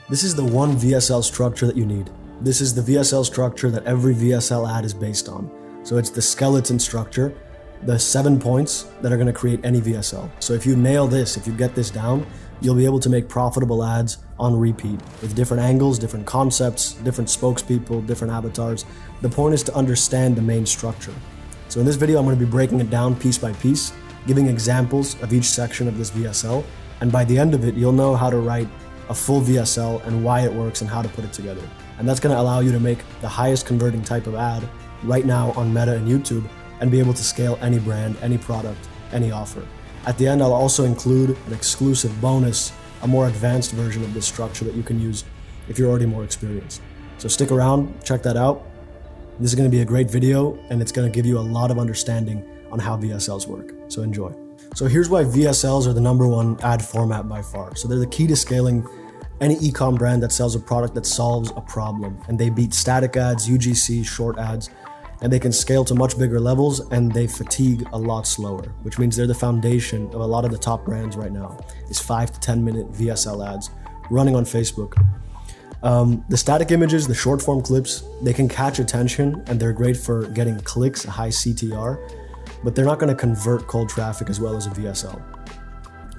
This is the one VSL structure that you need. This is the VSL structure that every VSL ad is based on. So it's the skeleton structure, the 7 points that are going to create any VSL. So if you nail this, if you get this down, you'll be able to make profitable ads on repeat with different angles, different concepts, different spokespeople, different avatars. The point is to understand the main structure. So in this video, I'm going to be breaking it down piece by piece, giving examples of each section of this VSL. And by the end of it, you'll know how to write a full VSL and why it works and how to put it together. And that's going to allow you to make the highest converting type of ad right now on Meta and YouTube and be able to scale any brand, any product, any offer. At the end, I'll also include an exclusive bonus, a more advanced version of this structure that you can use if you're already more experienced. So stick around, check that out. This is going to be a great video and it's going to give you a lot of understanding on how VSLs work. So enjoy. So here's why VSLs are the #1 ad format by far. So they're the key to scaling any e-com brand that sells a product that solves a problem. And they beat static ads, UGC, short ads, and they can scale to much bigger levels and they fatigue a lot slower, which means they're the foundation of a lot of the top brands right now, is 5 to 10 minute VSL ads running on Facebook. The static images, the short form clips, they can catch attention and they're great for getting clicks, a high CTR, but they're not going to convert cold traffic as well as a VSL.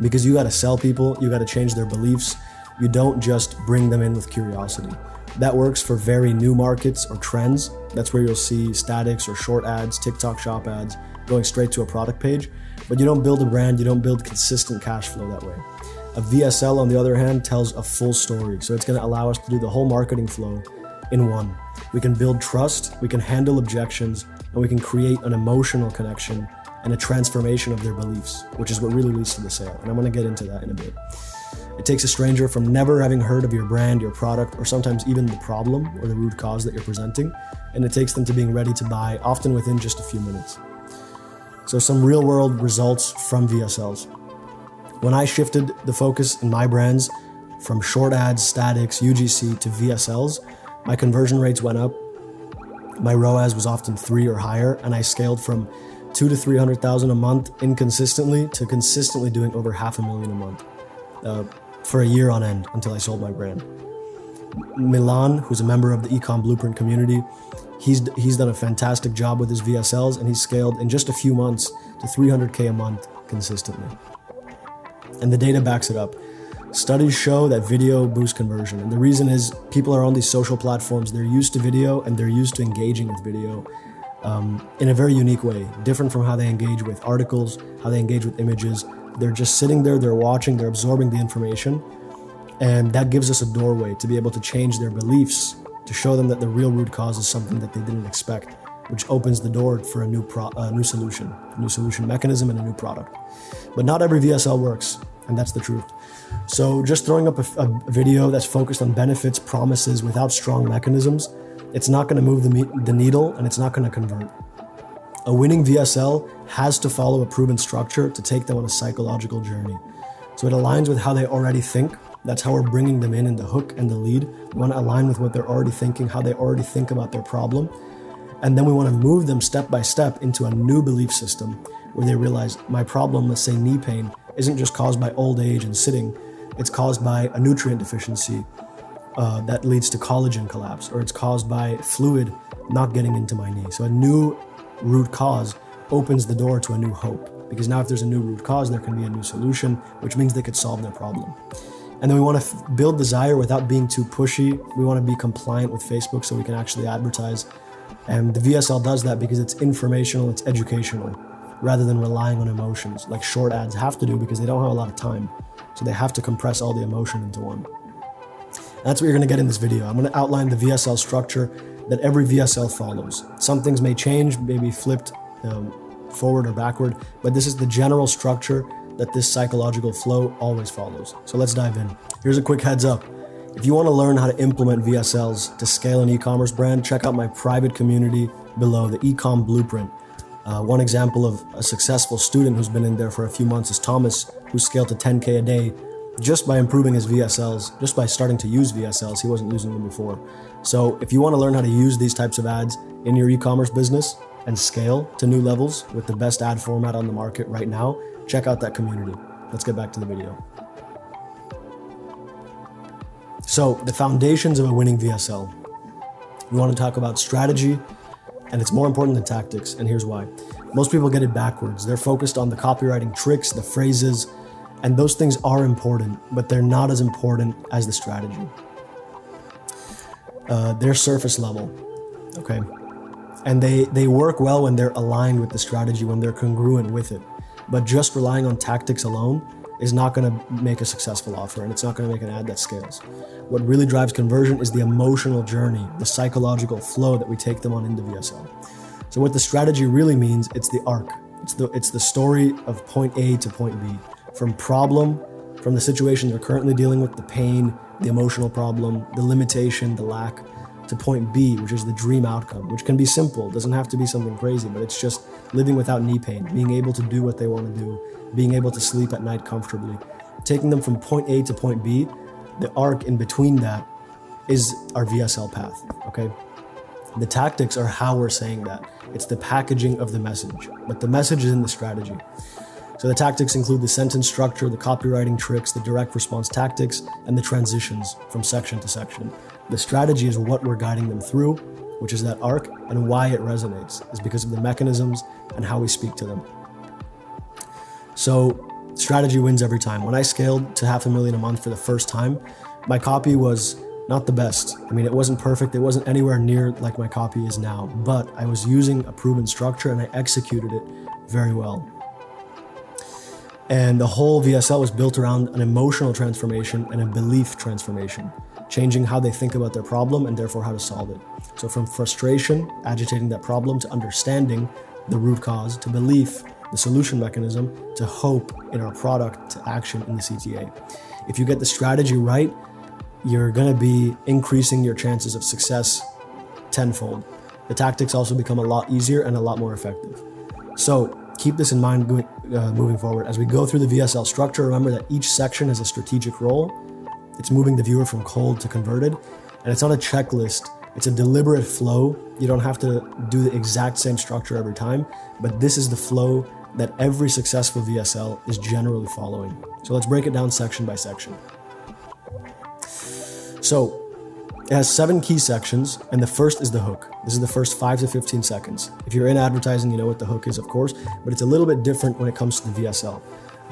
Because you got to sell people, you got to change their beliefs. You don't just bring them in with curiosity. That works for very new markets or trends. That's where you'll see statics or short ads, TikTok shop ads going straight to a product page. But you don't build a brand, you don't build consistent cash flow that way. A VSL, on the other hand, tells a full story. So it's going to allow us to do the whole marketing flow in one. We can build trust, we can handle objections, and we can create an emotional connection and a transformation of their beliefs, which is what really leads to the sale. And I'm going to get into that in a bit. It takes a stranger from never having heard of your brand, your product, or sometimes even the problem or the root cause that you're presenting, and it takes them to being ready to buy, often within just a few minutes. So some real-world results from VSLs. When I shifted the focus in my brands from short ads, statics, UGC to VSLs, my conversion rates went up. My ROAS was often 3 or higher, and I scaled from 200 to 300,000 a month inconsistently to consistently doing over $500,000 a month. For a year on end until I sold my brand. Milan, who's a member of the Ecom Blueprint community, he's done a fantastic job with his VSLs and he's scaled in just a few months to 300K a month consistently. And the data backs it up. Studies show that video boosts conversion. And the reason is people are on these social platforms, they're used to video and they're used to engaging with video in a very unique way, different from how they engage with articles, how they engage with images. They're just sitting there, they're watching, they're absorbing the information. And that gives us a doorway to be able to change their beliefs, to show them that the real root cause is something that they didn't expect, which opens the door for a new solution mechanism and a new product. But not every VSL works, and that's the truth. So just throwing up a video that's focused on benefits, promises, without strong mechanisms, it's not going to move the needle and it's not going to convert. A winning VSL has to follow a proven structure to take them on a psychological journey. So it aligns with how they already think. That's how we're bringing them in the hook and the lead. We want to align with what they're already thinking, how they already think about their problem. And then we want to move them step by step into a new belief system where they realize my problem, let's say knee pain, isn't just caused by old age and sitting. It's caused by a nutrient deficiency that leads to collagen collapse, or it's caused by fluid not getting into my knee. So a new root cause opens the door to a new hope, because now if there's a new root cause, there can be a new solution, which means they could solve their problem. And then we want to build desire without being too pushy. We want to be compliant with Facebook so we can actually advertise. And the VSL does that because it's informational, it's educational, rather than relying on emotions like short ads have to do, because they don't have a lot of time. So they have to compress all the emotion into one. And that's what you're going to get in this video. I'm going to outline the VSL structure that every VSL follows. Some things may change, maybe flipped forward or backward, but this is the general structure that this psychological flow always follows. So let's dive in. Here's a quick heads up. If you want to learn how to implement VSLs to scale an e-commerce brand, check out my private community below, the Ecom Blueprint. One example of a successful student who's been in there for a few months is Thomas, who scaled to 10K a day just by improving his VSLs, just by starting to use VSLs. He wasn't using them before. So if you want to learn how to use these types of ads in your e-commerce business and scale to new levels with the best ad format on the market right now, check out that community. Let's get back to the video. So the foundations of a winning VSL. We want to talk about strategy, and it's more important than tactics, and here's why. Most people get it backwards. They're focused on the copywriting tricks, the phrases, and those things are important, but they're not as important as the strategy. They're surface level, okay? And they work well when they're aligned with the strategy, when they're congruent with it. But just relying on tactics alone is not going to make a successful offer, and it's not going to make an ad that scales. What really drives conversion is the emotional journey, the psychological flow that we take them on into VSL. So what the strategy really means, it's the arc. It's the story of point A to point B, from the situation they're currently dealing with, the pain, the emotional problem, the limitation, the lack, to point B, which is the dream outcome, which can be simple, doesn't have to be something crazy, but it's just living without knee pain, being able to do what they want to do, being able to sleep at night comfortably. Taking them from point A to point B, the arc in between that is our VSL path, okay? The tactics are how we're saying that. It's the packaging of the message, but the message is in the strategy. So the tactics include the sentence structure, the copywriting tricks, the direct response tactics, and the transitions from section to section. The strategy is what we're guiding them through, which is that arc, and why it resonates is because of the mechanisms and how we speak to them. So strategy wins every time. When I scaled to $500,000 a month for the first time, my copy was not the best. I mean, it wasn't perfect. It wasn't anywhere near like my copy is now, but I was using a proven structure and I executed it very well. And the whole VSL was built around an emotional transformation and a belief transformation, changing how they think about their problem and therefore how to solve it. So from frustration, agitating that problem, to understanding the root cause, to belief, the solution mechanism, to hope in our product, to action in the CTA. If you get the strategy right, you're going to be increasing your chances of success tenfold. The tactics also become a lot easier and a lot more effective. So keep this in mind moving forward. As we go through the VSL structure, remember that each section has a strategic role. It's moving the viewer from cold to converted, and it's not a checklist. It's a deliberate flow. You don't have to do the exact same structure every time, but this is the flow that every successful VSL is generally following. So let's break it down section by section. So it has 7 key sections, and the first is the hook. This is the first 5 to 15 seconds. If you're in advertising, you know what the hook is, of course, but it's a little bit different when it comes to the VSL.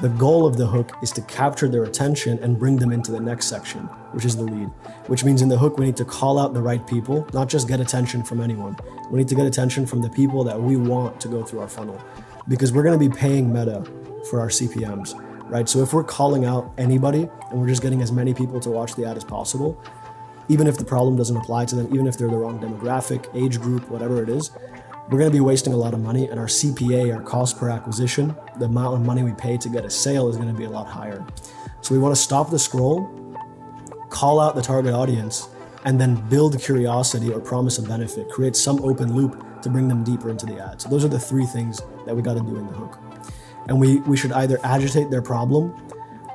The goal of the hook is to capture their attention and bring them into the next section, which is the lead, which means in the hook, we need to call out the right people, not just get attention from anyone. We need to get attention from the people that we want to go through our funnel, because we're going to be paying Meta for our CPMs, right? So if we're calling out anybody and we're just getting as many people to watch the ad as possible, even if the problem doesn't apply to them, even if they're the wrong demographic, age group, whatever it is, we're going to be wasting a lot of money, and our CPA, our cost per acquisition, the amount of money we pay to get a sale is going to be a lot higher. So we want to stop the scroll, call out the target audience, and then build curiosity or promise a benefit, create some open loop to bring them deeper into the ad. So those are the 3 things that we got to do in the hook. And we should either agitate their problem,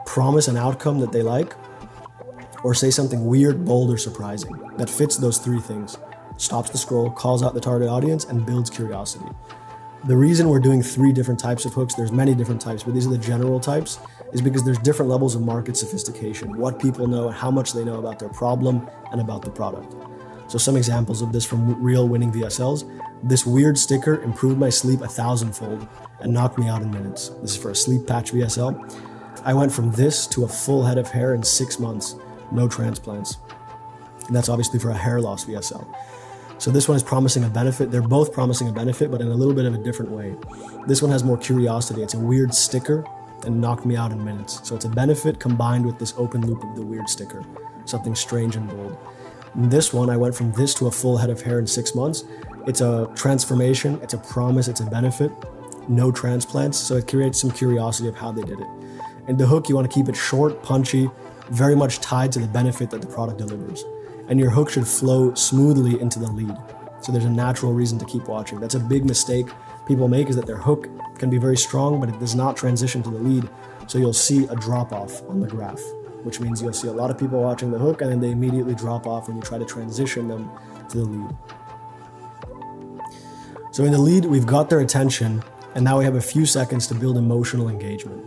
promise an outcome that they like, or say something weird, bold, or surprising that fits those 3 things. Stops the scroll, calls out the target audience, and builds curiosity. The reason we're doing 3 different types of hooks, there's many different types, but these are the general types, is because there's different levels of market sophistication, what people know, how much they know about their problem and about the product. So some examples of this from real winning VSLs. This weird sticker improved my sleep 1,000-fold and knocked me out in minutes. This is for a sleep patch VSL. I went from this to a full head of hair in 6 months, no transplants. And that's obviously for a hair loss VSL. So this one is promising a benefit. They're both promising a benefit, but in a little bit of a different way. This one has more curiosity. It's a weird sticker and knocked me out in minutes. So it's a benefit combined with this open loop of the weird sticker, something strange and bold. In this one, I went from this to a full head of hair in 6 months. It's a transformation, it's a promise, it's a benefit, no transplants. So it creates some curiosity of how they did it. In the hook, you want to keep it short, punchy, very much tied to the benefit that the product delivers. And your hook should flow smoothly into the lead. So there's a natural reason to keep watching. That's a big mistake people make, is that their hook can be very strong, but it does not transition to the lead. So you'll see a drop off on the graph, which means you'll see a lot of people watching the hook and then they immediately drop off when you try to transition them to the lead. So in the lead, we've got their attention, and now we have a few seconds to build emotional engagement.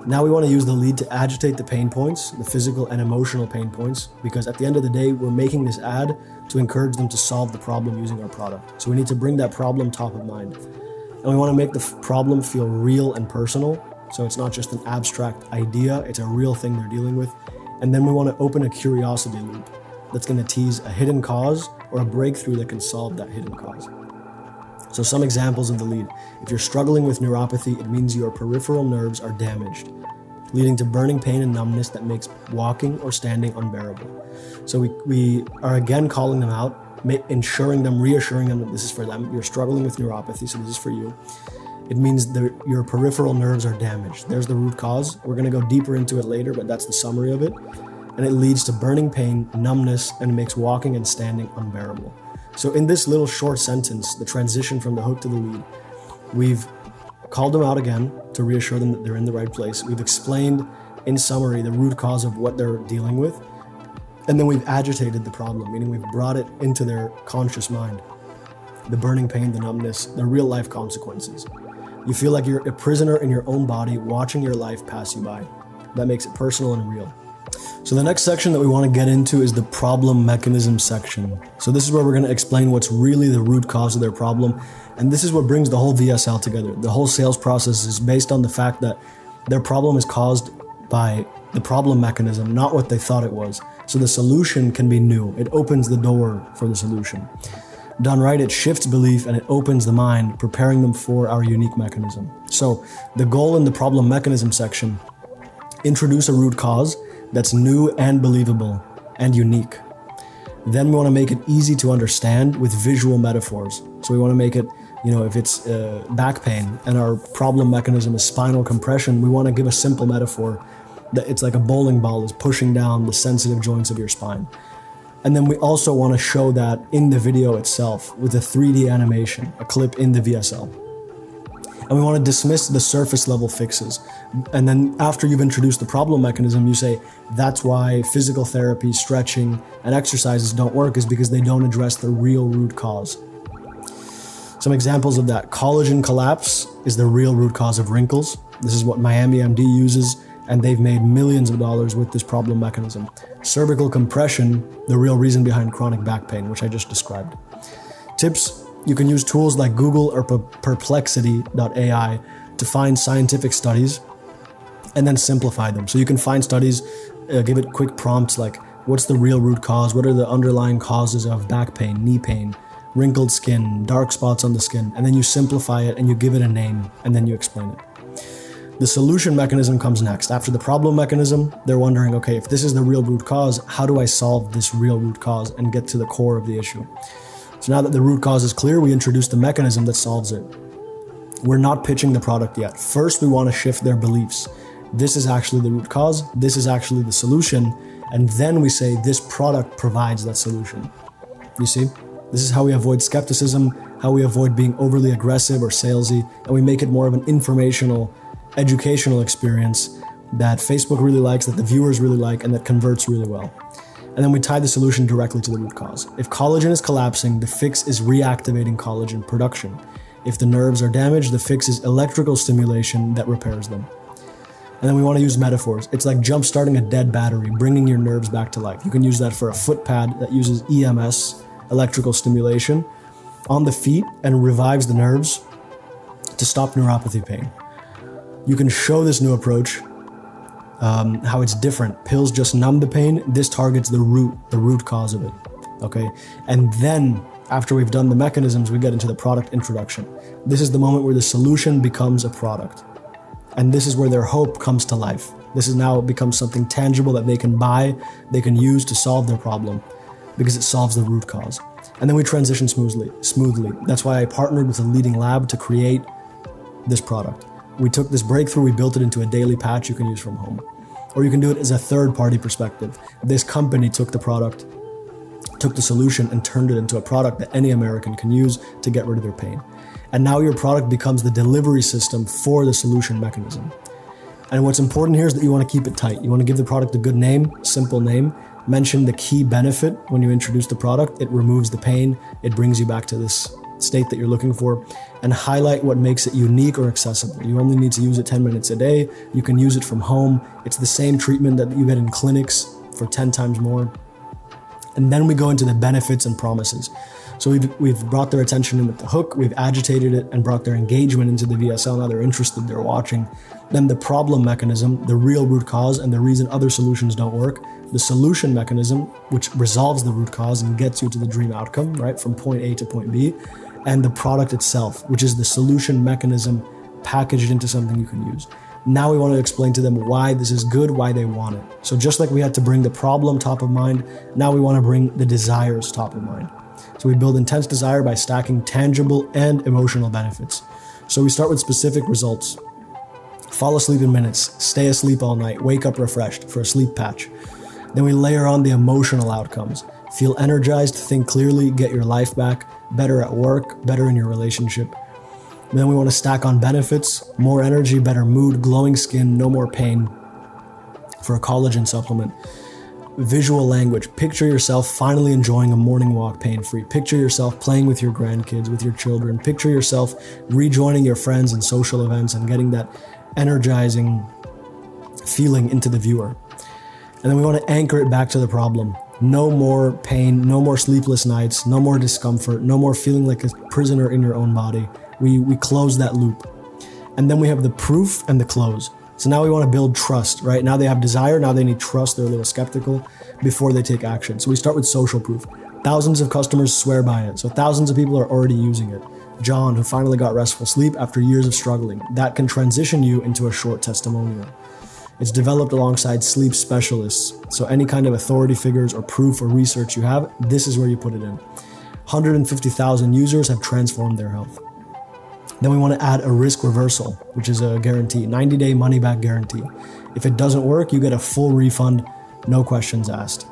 Now we want to use the lead to agitate the pain points, the physical and emotional pain points, because at the end of the day, we're making this ad to encourage them to solve the problem using our product. So we need to bring that problem top of mind. And we want to make the problem feel real and personal. So it's not just an abstract idea, it's a real thing they're dealing with. And then we want to open a curiosity loop that's going to tease a hidden cause or a breakthrough that can solve that hidden cause. So some examples of the lead. If you're struggling with neuropathy, it means your peripheral nerves are damaged, leading to burning pain and numbness that makes walking or standing unbearable. So we are again calling them out, reassuring them that this is for them. You're struggling with neuropathy, so this is for you. It means your peripheral nerves are damaged. There's the root cause. We're going to go deeper into it later, but that's the summary of it. And it leads to burning pain, numbness, and makes walking and standing unbearable. So in this little short sentence, the transition from the hook to the lead, we've called them out again to reassure them that they're in the right place. We've explained in summary the root cause of what they're dealing with. And then we've agitated the problem, meaning we've brought it into their conscious mind. The burning pain, the numbness, the real life consequences. You feel like you're a prisoner in your own body watching your life pass you by. That makes it personal and real. So the next section that we want to get into is the problem mechanism section. So this is where we're going to explain what's really the root cause of their problem. And this is what brings the whole VSL together. The whole sales process is based on the fact that their problem is caused by the problem mechanism, not what they thought it was. So the solution can be new. It opens the door for the solution. Done right, it shifts belief and it opens the mind, preparing them for our unique mechanism. So the goal in the problem mechanism section, introduce a root cause that's new and believable and unique. Then we want to make it easy to understand with visual metaphors. So we want to make it, if it's back pain and our problem mechanism is spinal compression, we want to give a simple metaphor that it's like a bowling ball is pushing down the sensitive joints of your spine. And then we also want to show that in the video itself with a 3D animation, a clip in the VSL. And we want to dismiss the surface level fixes. And then after you've introduced the problem mechanism, you say, that's why physical therapy, stretching, and exercises don't work, is because they don't address the real root cause. Some examples of that. Collagen collapse is the real root cause of wrinkles. This is what Miami MD uses, and they've made millions of dollars with this problem mechanism. Cervical compression, the real reason behind chronic back pain, which I just described. Tips. You can use tools like Google or perplexity.ai to find scientific studies and then simplify them. So you can find studies, give it quick prompts like, what's the real root cause? What are the underlying causes of back pain, knee pain, wrinkled skin, dark spots on the skin? And then you simplify it and you give it a name and then you explain it. The solution mechanism comes next. After the problem mechanism, they're wondering, okay, if this is the real root cause, how do I solve this real root cause and get to the core of the issue? So now that the root cause is clear, we introduce the mechanism that solves it. We're not pitching the product yet. First, we want to shift their beliefs. This is actually the root cause. This is actually the solution. And then we say this product provides that solution. You see? This is how we avoid skepticism, how we avoid being overly aggressive or salesy, and we make it more of an informational, educational experience that Facebook really likes, that the viewers really like, and that converts really well. And then we tie the solution directly to the root cause. If collagen is collapsing, the fix is reactivating collagen production. If the nerves are damaged, the fix is electrical stimulation that repairs them. And then we want to use metaphors. It's like jump-starting a dead battery, bringing your nerves back to life. You can use that for a foot pad that uses EMS, electrical stimulation, on the feet and revives the nerves to stop neuropathy pain. You can show this new approach, how it's different. Pills just numb the pain. This targets the root cause of it. Okay. And then after we've done the mechanisms, we get into the product introduction. This is the moment where the solution becomes a product. And this is where their hope comes to life. This is now becomes something tangible that they can buy, they can use to solve their problem because it solves the root cause. And then we transition smoothly. That's why I partnered with a leading lab to create this product. We took this breakthrough, we built it into a daily patch you can use from home. Or you can do it as a third-party perspective. This company took the product, took the solution and turned it into a product that any American can use to get rid of their pain. And now your product becomes the delivery system for the solution mechanism. And what's important here is that you want to keep it tight. You want to give the product a good name, simple name, mention the key benefit when you introduce the product. It removes the pain. It brings you back to this state that you're looking for, and highlight what makes it unique or accessible. You only need to use it 10 minutes a day. You can use it from home. It's the same treatment that you get in clinics for 10 times more. And then we go into the benefits and promises. So we've brought their attention in with the hook, we've agitated it and brought their engagement into the VSL. Now they're interested, they're watching. Then the problem mechanism, the real root cause and the reason other solutions don't work. The solution mechanism, which resolves the root cause and gets you to the dream outcome, right? From point A to point B. And the product itself, which is the solution mechanism packaged into something you can use. Now we want to explain to them why this is good, why they want it. So just like we had to bring the problem top of mind, now we want to bring the desires top of mind. So we build intense desire by stacking tangible and emotional benefits. So we start with specific results. Fall asleep in minutes, stay asleep all night, wake up refreshed for a sleep patch. Then we layer on the emotional outcomes. Feel energized, think clearly, get your life back, better at work, better in your relationship. And then we want to stack on benefits, more energy, better mood, glowing skin, no more pain for a collagen supplement. Visual language. Picture yourself finally enjoying a morning walk pain-free. Picture yourself playing with your grandkids, with your children. Picture yourself rejoining your friends in social events and getting that energizing feeling into the viewer. And then we want to anchor it back to the problem. No more pain, no more sleepless nights, no more discomfort, no more feeling like a prisoner in your own body. We close that loop. And then we have the proof and the close. So now we want to build trust, right? Now they have desire, now they need trust, they're a little skeptical before they take action. So we start with social proof. Thousands of customers swear by it. So thousands of people are already using it. John, who finally got restful sleep after years of struggling. That can transition you into a short testimonial. It's developed alongside sleep specialists. So any kind of authority figures or proof or research you have, this is where you put it in. 150,000 users have transformed their health. Then we want to add a risk reversal, which is a guarantee, 90-day money-back guarantee. If it doesn't work, you get a full refund, no questions asked.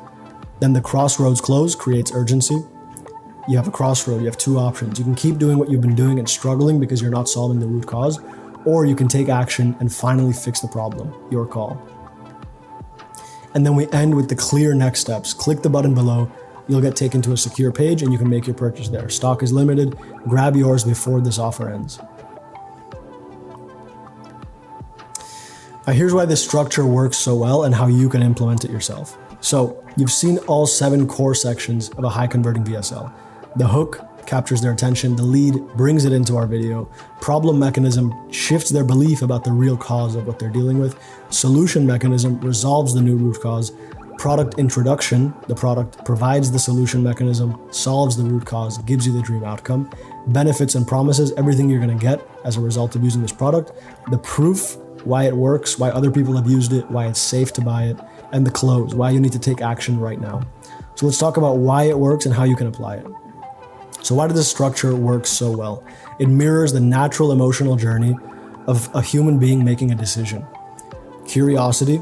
Then the crossroads close creates urgency. You have a crossroad, you have two options. You can keep doing what you've been doing and struggling because you're not solving the root cause, or you can take action and finally fix the problem, your call. And then we end with the clear next steps. Click the button below. You'll get taken to a secure page and you can make your purchase there. Stock is limited. Grab yours before this offer ends. Now here's why this structure works so well and how you can implement it yourself. So you've seen all 7 core sections of a high converting VSL. The hook captures their attention. The lead brings it into our video. Problem mechanism shifts their belief about the real cause of what they're dealing with. Solution mechanism resolves the new root cause. Product introduction, the product provides the solution mechanism, solves the root cause, gives you the dream outcome. Benefits and promises, everything you're going to get as a result of using this product. The proof, why it works, why other people have used it, why it's safe to buy it. And the close, why you need to take action right now. So let's talk about why it works and how you can apply it. So why does this structure work so well? It mirrors the natural emotional journey of a human being making a decision. Curiosity,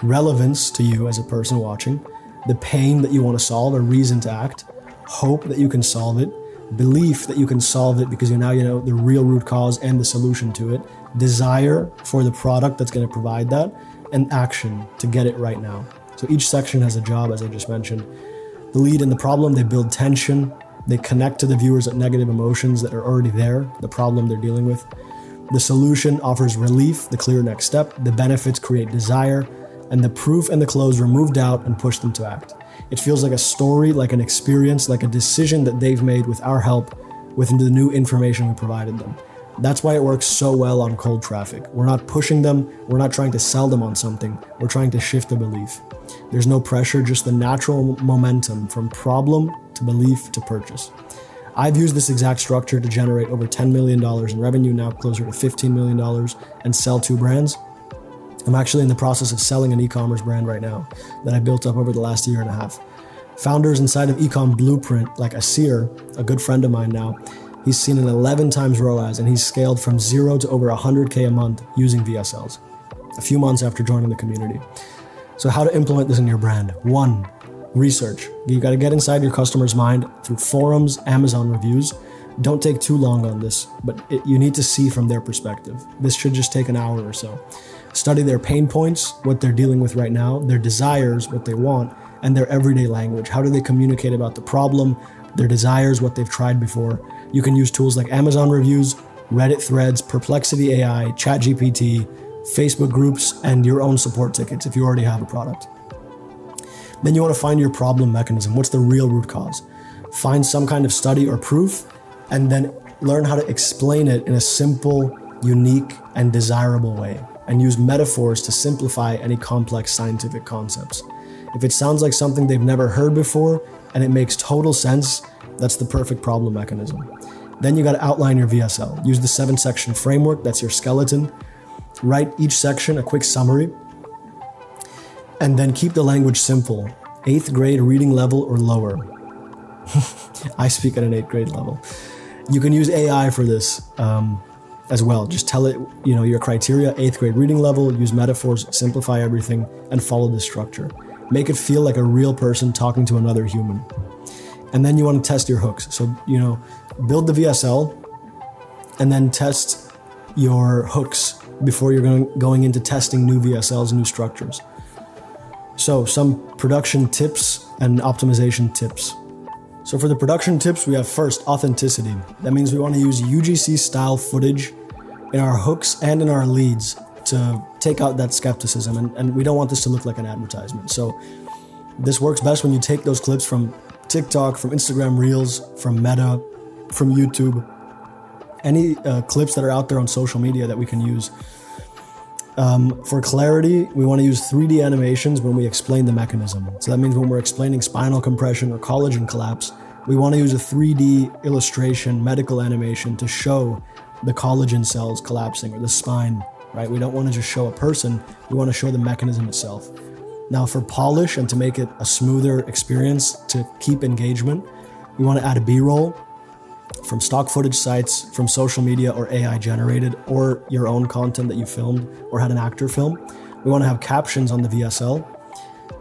relevance to you as a person watching, the pain that you want to solve, a reason to act, hope that you can solve it, belief that you can solve it because you know the real root cause and the solution to it, desire for the product that's going to provide that, and action to get it right now. So each section has a job, as I just mentioned. The lead and the problem, they build tension, they connect to the viewers at negative emotions that are already there, the problem they're dealing with. The solution offers relief, the clear next step, the benefits create desire, and the proof and the close remove doubt and push them to act. It feels like a story, like an experience, like a decision that they've made with our help, with the new information we provided them. That's why it works so well on cold traffic. We're not pushing them, we're not trying to sell them on something, we're trying to shift the belief. There's no pressure, just the natural momentum from problem to belief to purchase. I've used this exact structure to generate over $10 million in revenue, now closer to $15 million, and sell 2 brands. I'm actually in the process of selling an e-commerce brand right now that I built up over the last year and a half. Founders inside of Ecom Blueprint, like Asir, a good friend of mine now, he's seen an 11 times ROAS and he's scaled from 0 to over 100K a month using VSLs, a few months after joining the community. So how to implement this in your brand? 1, research. You got to get inside your customer's mind through forums, Amazon reviews. Don't take too long on this, but you need to see from their perspective. This should just take an hour or so. Study their pain points, what they're dealing with right now, their desires, what they want, and their everyday language. How do they communicate about the problem, their desires, what they've tried before? You can use tools like Amazon reviews, Reddit threads, Perplexity AI, ChatGPT, Facebook groups, and your own support tickets if you already have a product. Then you want to find your problem mechanism. What's the real root cause? Find some kind of study or proof, and then learn how to explain it in a simple, unique, and desirable way, and use metaphors to simplify any complex scientific concepts. If it sounds like something they've never heard before and it makes total sense, that's the perfect problem mechanism. Then you got to outline your VSL. Use the 7-section framework, that's your skeleton. Write each section a quick summary, and then keep the language simple. 8th grade reading level or lower. I speak at an 8th grade level. You can use AI for this as well. Just tell it, your criteria, 8th grade reading level, use metaphors, simplify everything, and follow the structure. Make it feel like a real person talking to another human. And then you want to test your hooks. So, build the VSL and then test your hooks before you're going into testing new VSLs, new structures. So some production tips and optimization tips. So for the production tips, we have first, authenticity. That means we want to use UGC style footage in our hooks and in our leads to take out that skepticism. And we don't want this to look like an advertisement. So this works best when you take those clips from TikTok, from Instagram Reels, from Meta, from YouTube, any clips that are out there on social media that we can use. For clarity, we want to use 3D animations when we explain the mechanism. So that means when we're explaining spinal compression or collagen collapse, we want to use a 3D illustration, medical animation to show the collagen cells collapsing or the spine, right? We don't want to just show a person, we want to show the mechanism itself. Now for polish and to make it a smoother experience to keep engagement, we want to add a B-roll from stock footage sites, from social media or AI generated, or your own content that you filmed or had an actor film. We want to have captions on the VSL.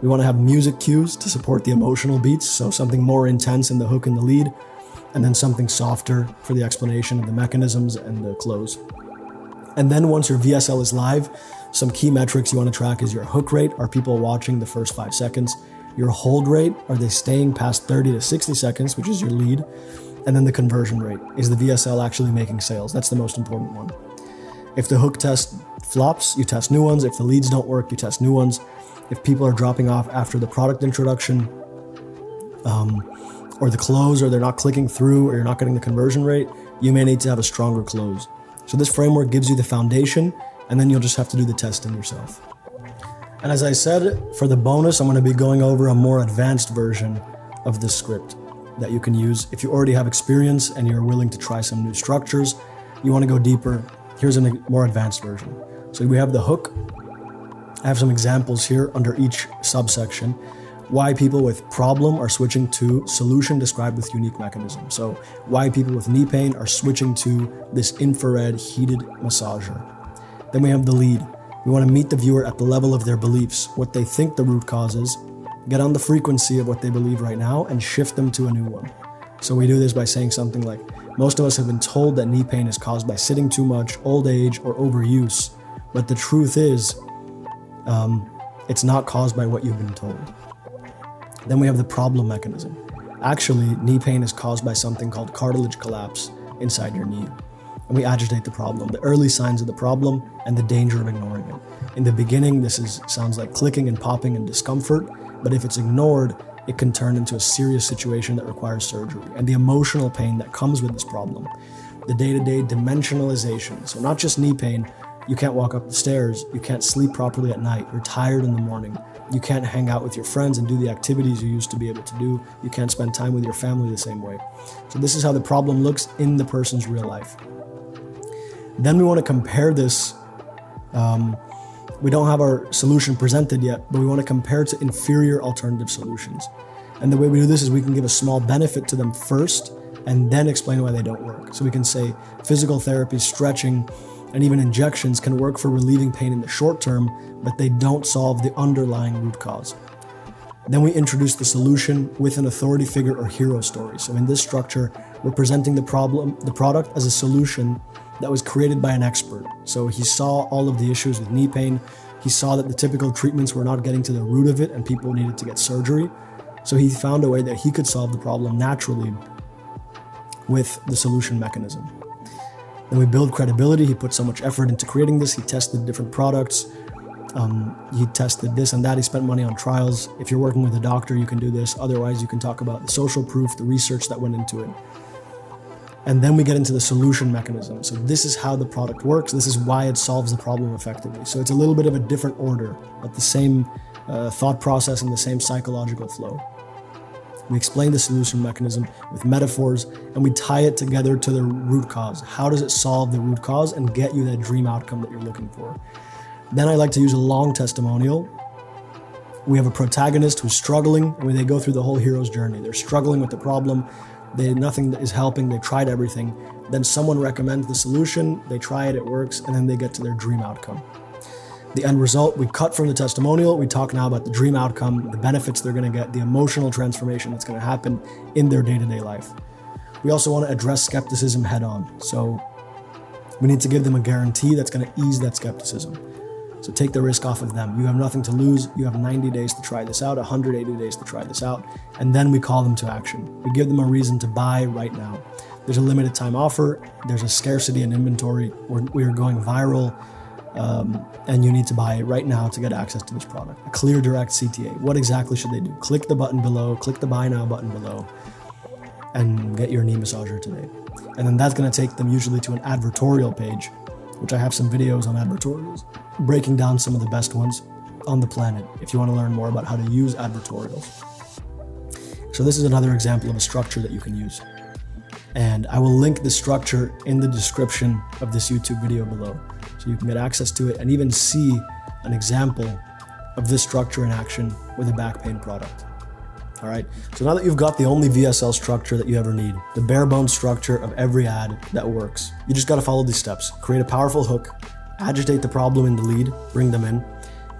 We want to have music cues to support the emotional beats, so something more intense in the hook and the lead, and then something softer for the explanation of the mechanisms and the close. And then once your VSL is live, some key metrics you want to track is your hook rate. Are people watching the first 5 seconds? Your hold rate, are they staying past 30 to 60 seconds, which is your lead? And then the conversion rate. Is the VSL actually making sales? That's the most important one. If the hook test flops, you test new ones. If the leads don't work, you test new ones. If people are dropping off after the product introduction, or the close, or they're not clicking through, or you're not getting the conversion rate, you may need to have a stronger close. So this framework gives you the foundation, and then you'll just have to do the testing yourself. And as I said, for the bonus, I'm going to be going over a more advanced version of this script that you can use. If you already have experience and you're willing to try some new structures, you want to go deeper, here's a more advanced version. So we have the hook. I have some examples here under each subsection. Why people with problem are switching to solution described with unique mechanism. So why people with knee pain are switching to this infrared heated massager. Then we have the lead. We want to meet the viewer at the level of their beliefs, what they think the root cause is, get on the frequency of what they believe right now, and shift them to a new one. So we do this by saying something like, most of us have been told that knee pain is caused by sitting too much, old age, or overuse. But the truth is, it's not caused by what you've been told. Then we have the problem mechanism. Actually, knee pain is caused by something called cartilage collapse inside your knee. And we agitate the problem, the early signs of the problem, and the danger of ignoring it. In the beginning, this sounds like clicking and popping and discomfort, but if it's ignored, it can turn into a serious situation that requires surgery, and the emotional pain that comes with this problem. The day-to-day dimensionalization, so not just knee pain, you can't walk up the stairs, you can't sleep properly at night, you're tired in the morning, you can't hang out with your friends and do the activities you used to be able to do, you can't spend time with your family the same way. So this is how the problem looks in the person's real life. Then we want to compare this. We don't have our solution presented yet, but we want to compare it to inferior alternative solutions. And the way we do this is we can give a small benefit to them first and then explain why they don't work. So we can say physical therapy, stretching, and even injections can work for relieving pain in the short term, but they don't solve the underlying root cause. Then we introduce the solution with an authority figure or hero story. So in this structure, we're presenting the product as a solution that was created by an expert. So he saw all of the issues with knee pain. He saw that the typical treatments were not getting to the root of it and people needed to get surgery. So he found a way that he could solve the problem naturally with the solution mechanism. Then we build credibility. He put so much effort into creating this. He tested different products. He tested this and that. He spent money on trials. If you're working with a doctor, you can do this. Otherwise, you can talk about the social proof, the research that went into it. And then we get into the solution mechanism. So this is how the product works. This is why it solves the problem effectively. So it's a little bit of a different order, but the same thought process and the same psychological flow. We explain the solution mechanism with metaphors and we tie it together to the root cause. How does it solve the root cause and get you that dream outcome that you're looking for? Then I like to use a long testimonial. We have a protagonist who's struggling, and they go through the whole hero's journey. They're struggling with the problem. Nothing is helping. They tried everything. Then someone recommends the solution. They try it, it works, and then they get to their dream outcome. The end result, we cut from the testimonial. We talk now about the dream outcome, the benefits they're going to get, the emotional transformation that's going to happen in their day-to-day life. We also want to address skepticism head on. So we need to give them a guarantee that's going to ease that skepticism. So take the risk off of them. You have nothing to lose. You have 90 days to try this out, 180 days to try this out. And then we call them to action. We give them a reason to buy right now. There's a limited time offer. There's a scarcity in inventory. We are going viral. And you need to buy it right now to get access to this product. A clear, direct CTA. What exactly should they do? Click the button below, click the buy now button below, and get your knee massager today. And then that's going to take them usually to an advertorial page, which I have some videos on advertorials, breaking down some of the best ones on the planet if you want to learn more about how to use advertorials. So this is another example of a structure that you can use. And I will link the structure in the description of this YouTube video below, so you can get access to it and even see an example of this structure in action with a back pain product. All right, so now that you've got the only VSL structure that you ever need, the bare bones structure of every ad that works, you just got to follow these steps. Create a powerful hook, agitate the problem in the lead, bring them in,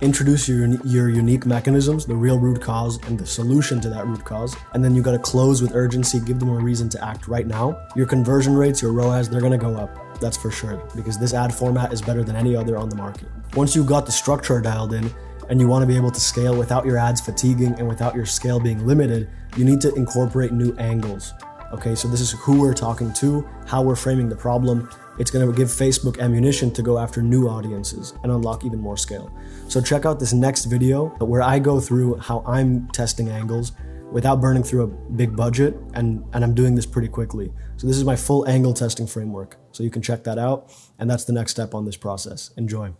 introduce your unique mechanisms, the real root cause and the solution to that root cause, and then you got to close with urgency, give them a reason to act right now. Your conversion rates, your ROAS, they're going to go up. That's for sure, because this ad format is better than any other on the market. Once you've got the structure dialed in, and you want to be able to scale without your ads fatiguing and without your scale being limited, you need to incorporate new angles. Okay, so this is who we're talking to, how we're framing the problem. It's going to give Facebook ammunition to go after new audiences and unlock even more scale. So check out this next video where I go through how I'm testing angles without burning through a big budget, and I'm doing this pretty quickly. So this is my full angle testing framework. So you can check that out, and that's the next step on this process. Enjoy.